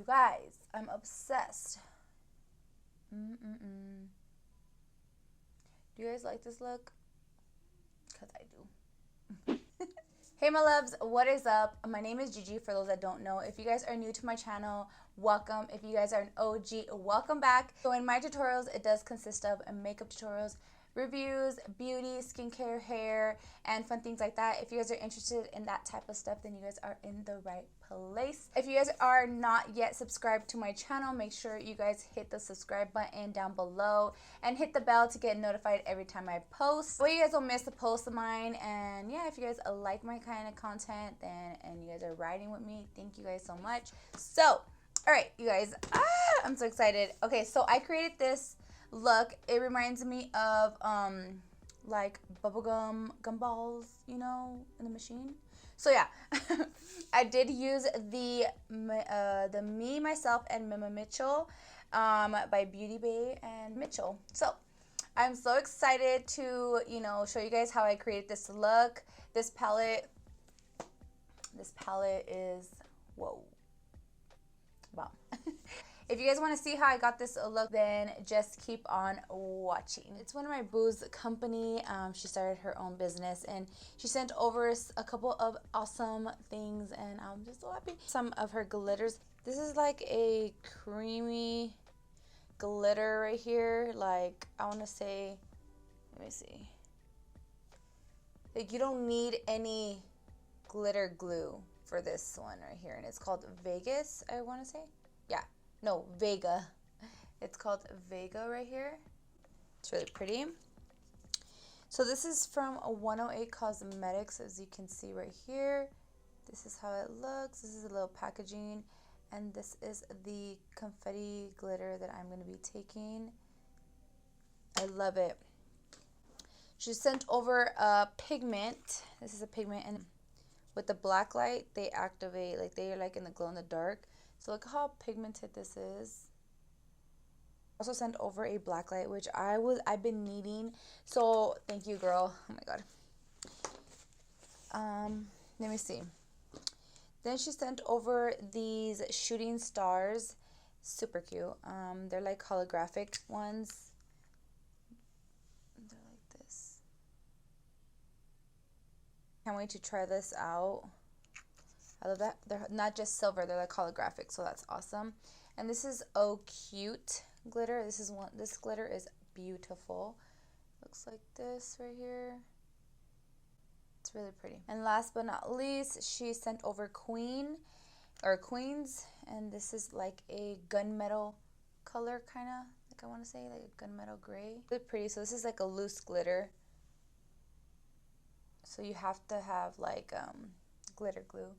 You guys, I'm obsessed. Do you guys like this look? Because I do. Hey my loves, what is up? My name is Gigi for those that don't know. If you guys are new to my channel, welcome. If you guys are an OG, welcome back. So in my tutorials, it does consist of makeup tutorials, reviews, beauty, skincare, hair, and fun things like that. If you guys are interested in that type of stuff, then you guys are in the right place. If you guys are not yet subscribed to my channel, make sure you guys hit the subscribe button down below and hit the bell to get notified every time I post. That way you guys will miss a post of mine. And yeah, if you guys like my kind of content and you guys are riding with me, thank you guys so much. So, all right, you guys, I'm so excited. Okay, so I created this look. It reminds me of like bubblegum gumballs, you know, in the machine. So yeah, I did use the Me, Myself, and Mmmmitchell by Beauty Bay and Mitchell. So I'm so excited to, you know, show you guys how I created this look. This palette is, whoa, wow. If you guys want to see how I got this look, then just keep on watching. It's one of my boo's company. She started her own business and she sent over a couple of awesome things and I'm just so happy. Some of her glitters. This is like a creamy glitter right here. Like, I want to say, let me see. Like, you don't need any glitter glue for this one right here. And it's called Vegas, I want to say. Yeah. No, Vega. It's called Vega right here. It's really pretty. So this is from 108 Cosmetics, as you can see right here. This is how it looks. This is a little packaging. And this is the confetti glitter that I'm going to be taking. I love it. She sent over a pigment. This is a pigment, and with the black light, they activate, like they are like in the glow in the dark. So look how pigmented this is. Also sent over a black light, which I've been needing. So thank you, girl. Oh my god. Let me see. Then she sent over these shooting stars. Super cute. They're like holographic ones. They're like this. Can't wait to try this out. I love that. They're not just silver, they're like holographic, so that's awesome. And this is Oh Cute glitter. This glitter is beautiful. Looks like this right here. It's really pretty. And last but not least, she sent over Queens, and this is like a gunmetal color, kind of, like I want to say, like a gunmetal gray. Really pretty. So this is like a loose glitter. So you have to have like glitter glue.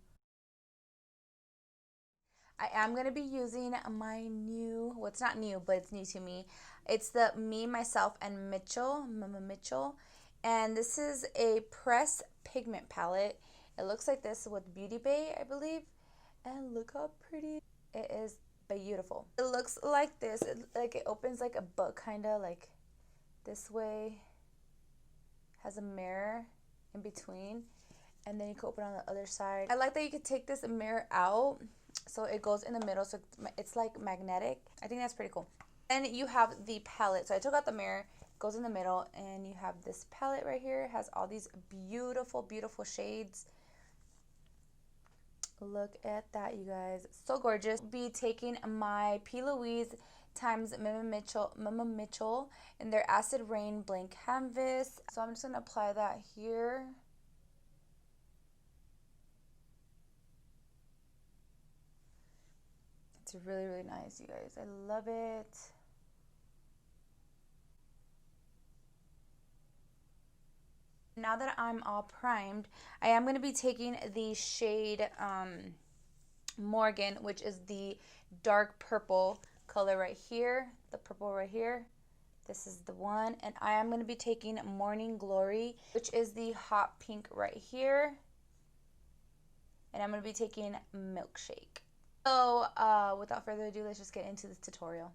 I am going to be using my new, well, it's not new, but it's new to me. It's the Me, Myself, and Mmmmitchell. And this is a press pigment palette. It looks like this with Beauty Bay, I believe. And look how pretty. It is beautiful. It looks like this. It opens like a book, kind of like this way. Has a mirror in between. And then you can open on the other side. I like that you could take this mirror out. So it goes in the middle, so it's like magnetic. I think that's pretty cool. And you have the palette. So I took out the mirror, goes in the middle, and you have this palette right here. It has all these beautiful, beautiful shades. Look at that, you guys. So gorgeous. Be taking my P. Louise times Mmmmitchell in their Acid Rain Blank Canvas. So I'm just going to apply that here. It's really, really nice, you guys. I love it. Now that I'm all primed, I am going to be taking the shade Morgan, which is the dark purple color right here. The purple right here. This is the one. And I am going to be taking Morning Glory, which is the hot pink right here. And I'm going to be taking Milkshake. So, without further ado, let's just get into this tutorial.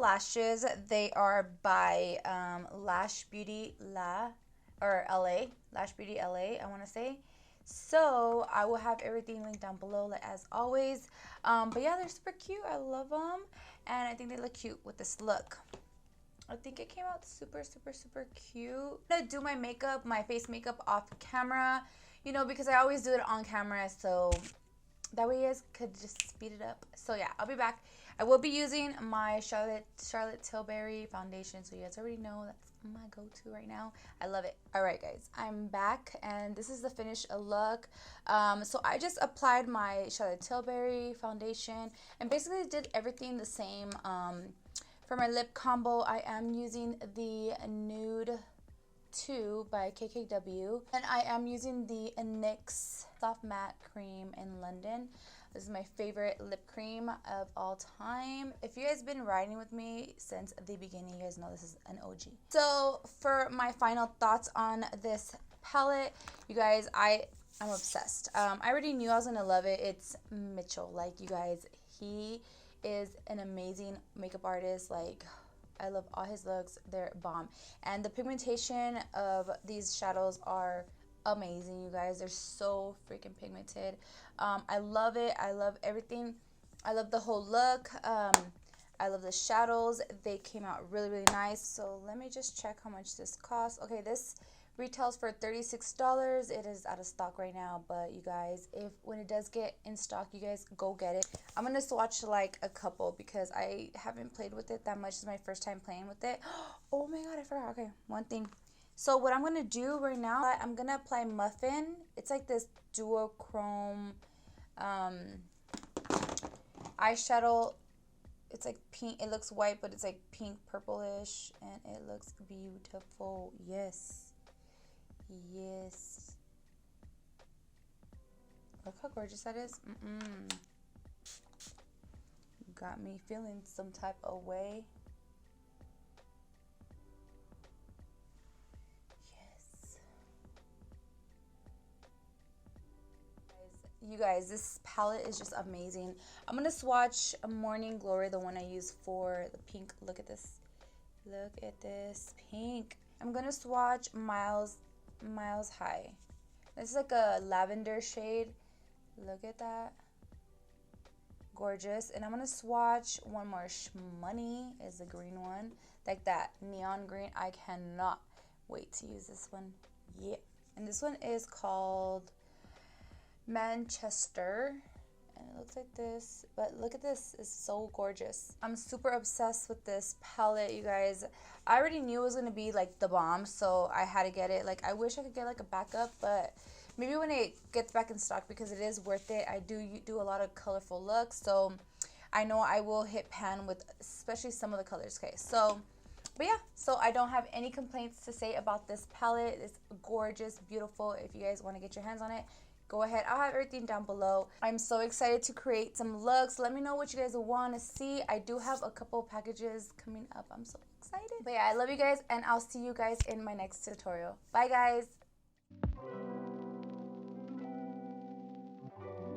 lashes. They are by Lash Beauty LA, Lash Beauty LA, I want to say. So I will have everything linked down below, like as always. But yeah, they're super cute. I love them, and I think they look cute with this look. I think it came out super, super, super cute. I'm gonna do my makeup, my face makeup off camera, you know, because I always do it on camera, so that way you guys could just speed it up. So yeah, I'll be back. I will be using my Charlotte Tilbury foundation, so you guys already know that's my go-to right now. I love it. All right, guys, I'm back, and this is the finished look. So I just applied my Charlotte Tilbury foundation and basically did everything the same. For my lip combo, I am using the Nude 2 by KKW, and I am using the NYX Soft Matte Cream in London. This is my favorite lip cream of all time. If you guys have been riding with me since the beginning, you guys know this is an OG. So for my final thoughts on this palette, you guys, I'm obsessed. I already knew I was gonna love it. It's Mitchell. Like, you guys, he is an amazing makeup artist. Like, I love all his looks. They're bomb. And the pigmentation of these shadows are amazing, you guys. They're so freaking pigmented. I love it. I love everything. I love the whole look. I love the shadows. They came out really, really nice. So let me just check how much this costs. Okay, this retails for $36. It is out of stock right now, but you guys, when it does get in stock, you guys go get it. I'm gonna swatch like a couple because I haven't played with it that much. This is my first time playing with it. Oh my god, I forgot. Okay, one thing. So what I'm gonna do right now, I'm gonna apply Muffin. It's like this duochrome eyeshadow. It's like pink. It looks white, but it's like pink purplish, and it looks beautiful. Yes. Yes. Look how gorgeous that is. Got me feeling some type of way. Yes. You guys, this palette is just amazing. I'm going to swatch Morning Glory, the one I use for the pink. Look at this. Look at this pink. I'm going to swatch Miles High. This is like a lavender shade. Look at that. Gorgeous. And I'm going to swatch one more. Shmoney is the green one. Like that neon green. I cannot wait to use this one. Yeah. And this one is called Manchester. And it looks like this. But look at this. It's so gorgeous. I'm super obsessed with this palette, you guys. I already knew it was going to be like the bomb, so I had to get it. Like, I wish I could get like a backup, but maybe when it gets back in stock, because it is worth it. I do a lot of colorful looks, so I know I will hit pan with especially some of the colors. Okay, so, but yeah, so I don't have any complaints to say about this palette. It's gorgeous, beautiful. If you guys want to get your hands on it, go ahead. I'll have everything down below. I'm so excited to create some looks. Let me know what you guys want to see. I do have a couple packages coming up. I'm so excited. But yeah, I love you guys, and I'll see you guys in my next tutorial. Bye, guys.